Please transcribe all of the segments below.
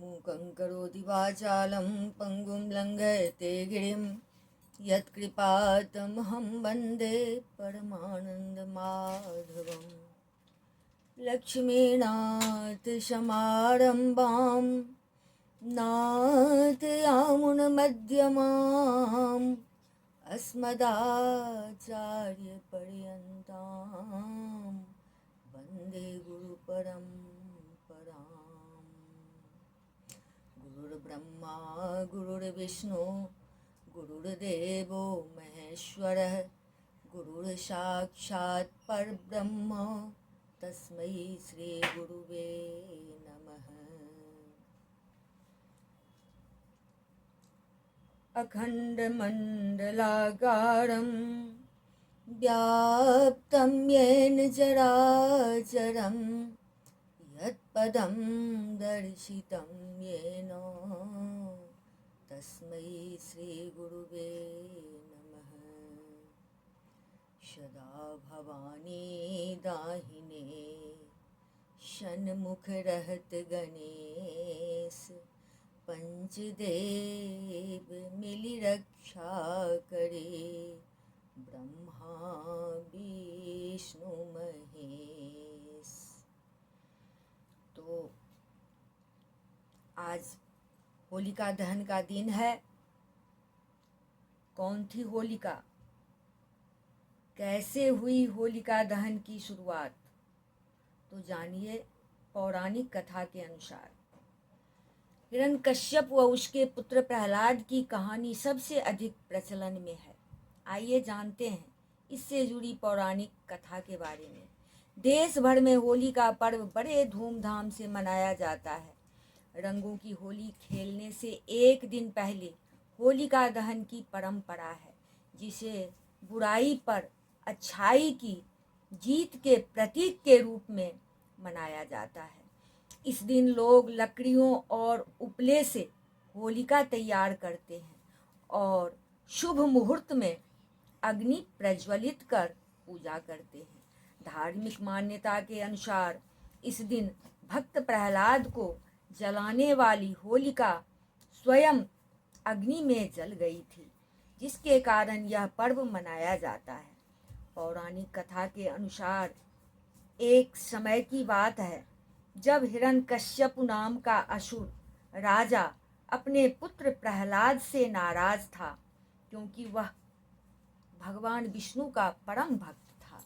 मूकं करोति वाचालं पङ्गुं लङ्घयते गिरिं यत्कृपातमहं वन्दे परमानन्दमाधवम् लक्ष्मीनाथसमारम्भां नाथयामुनमध्यमाम् अस्मदाचार्यपर्यन्तां वन्दे गुरुपरम्पराम्। गुरुर्ब्रह्मा गुरुर्विष्णु गुरुर्देवो महेश्वरः गुरुर्साक्षात् परब्रह्म तस्मै श्री गुरुवे नमः। अखण्डमण्डलाकारं व्याप्तं येन चराचरं यत्पदं दर्शितं येन तस्मै श्रीगुरुवे नमः। सदा भवानी दाहिने षण्मुख रहत गणेश पंचदेव मिली रक्षा करे ब्रह्मा विष्णु महेश। तो आज होलिका दहन का दिन है। कौन थी होलिका? कैसे हुई होलिका दहन की शुरुआत? तो जानिए पौराणिक कथा के अनुसार हिरण्यकश्यप व उसके पुत्र प्रहलाद की कहानी सबसे अधिक प्रचलन में है। आइए जानते हैं इससे जुड़ी पौराणिक कथा के बारे में। देश भर में होली का पर्व बड़े धूमधाम से मनाया जाता है। रंगों की होली खेलने से एक दिन पहले होलिका दहन की परंपरा है, जिसे बुराई पर अच्छाई की जीत के प्रतीक के रूप में मनाया जाता है। इस दिन लोग लकड़ियों और उपले से होलिका तैयार करते हैं और शुभ मुहूर्त में अग्नि प्रज्वलित कर पूजा करते हैं। धार्मिक मान्यता के अनुसार इस दिन भक्त प्रहलाद को जलाने वाली होलिका स्वयं अग्नि में जल गई थी, जिसके कारण यह पर्व मनाया जाता है। पौराणिक कथा के अनुसार एक समय की बात है जब हिरण्यकश्यप नाम का असुर राजा अपने पुत्र प्रहलाद से नाराज था, क्योंकि वह भगवान विष्णु का परम भक्त था।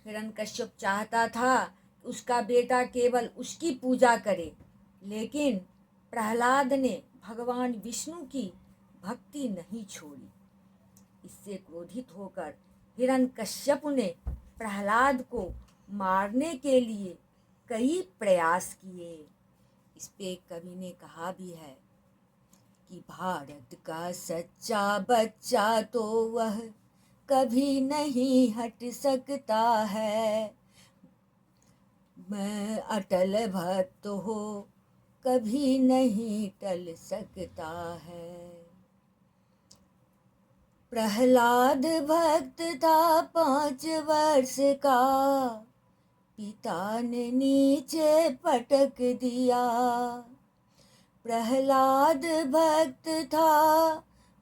हिरण्यकश्यप चाहता था कि उसका बेटा केवल उसकी पूजा करे, लेकिन प्रहलाद ने भगवान विष्णु की भक्ति नहीं छोड़ी। इससे क्रोधित होकर हिरण्यकश्यप ने प्रहलाद को मारने के लिए कई प्रयास किए। इस पे कवि ने कहा भी है कि भारत का सच्चा बच्चा तो वह कभी नहीं हट सकता है, मैं अटल भक्त हो कभी नहीं टल सकता है। प्रहलाद भक्त था 5 वर्ष का, पिता ने नीचे पटक दिया। प्रहलाद भक्त था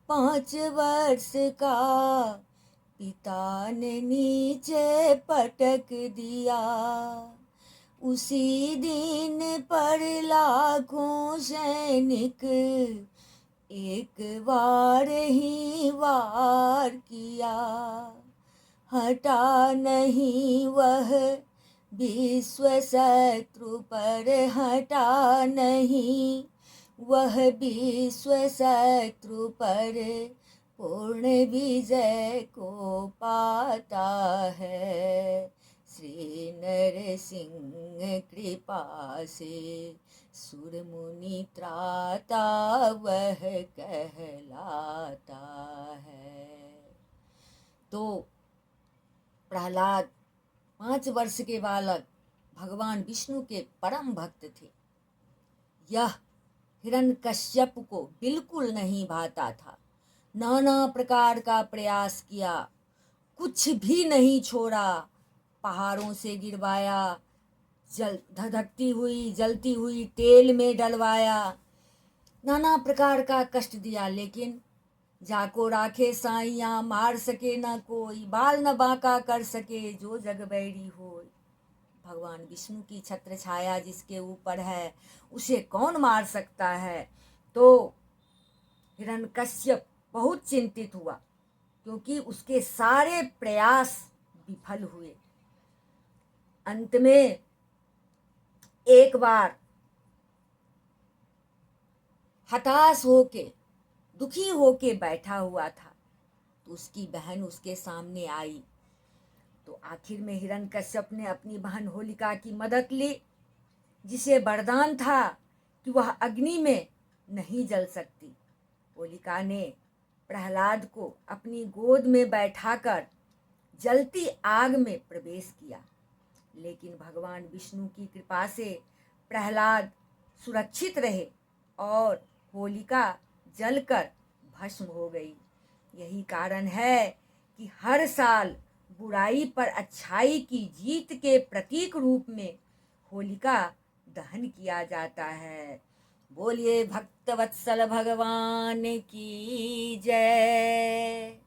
5 वर्ष का, पिता ने नीचे पटक दिया। उसी दिन पर लाखों सैनिक एक बार ही वार किया। हटा नहीं वह विश्व शत्रु पर, हटा नहीं वह विश्व शत्रु पर, पूर्ण विजय को पाता है। श्री नरसिंह कृपा से सुर मुनि त्राता वह कहलाता है। तो प्रहलाद 5 वर्ष के बालक भगवान विष्णु के परम भक्त थे। यह हिरण्यकश्यप को बिल्कुल नहीं भाता था। नाना प्रकार का प्रयास किया, कुछ भी नहीं छोड़ा। पहाड़ों से गिरवाया, धधकती हुई जलती हुई तेल में डलवाया, नाना प्रकार का कष्ट दिया, लेकिन जाको राखे साइया, मार सके न कोई, बाल न बांका कर सके जो जग बैरी होय। भगवान विष्णु की छत्र छाया जिसके ऊपर है उसे कौन मार सकता है। तो हिरण्यकश्यप बहुत चिंतित हुआ, क्योंकि उसके सारे प्रयास विफल हुए। अंत में एक बार हताश होके, दुखी होके बैठा हुआ था, तो उसकी बहन उसके सामने आई। तो आखिर में हिरण्यकश्यप ने अपनी बहन होलिका की मदद ली, जिसे वरदान था कि वह अग्नि में नहीं जल सकती। होलिका ने प्रहलाद को अपनी गोद में बैठाकर जलती आग में प्रवेश किया, लेकिन भगवान विष्णु की कृपा से प्रहलाद सुरक्षित रहे और होलिका जलकर भस्म हो गई। यही कारण है कि हर साल बुराई पर अच्छाई की जीत के प्रतीक रूप में होलिका दहन किया जाता है। बोलिए भक्तवत्सल भगवान की जय।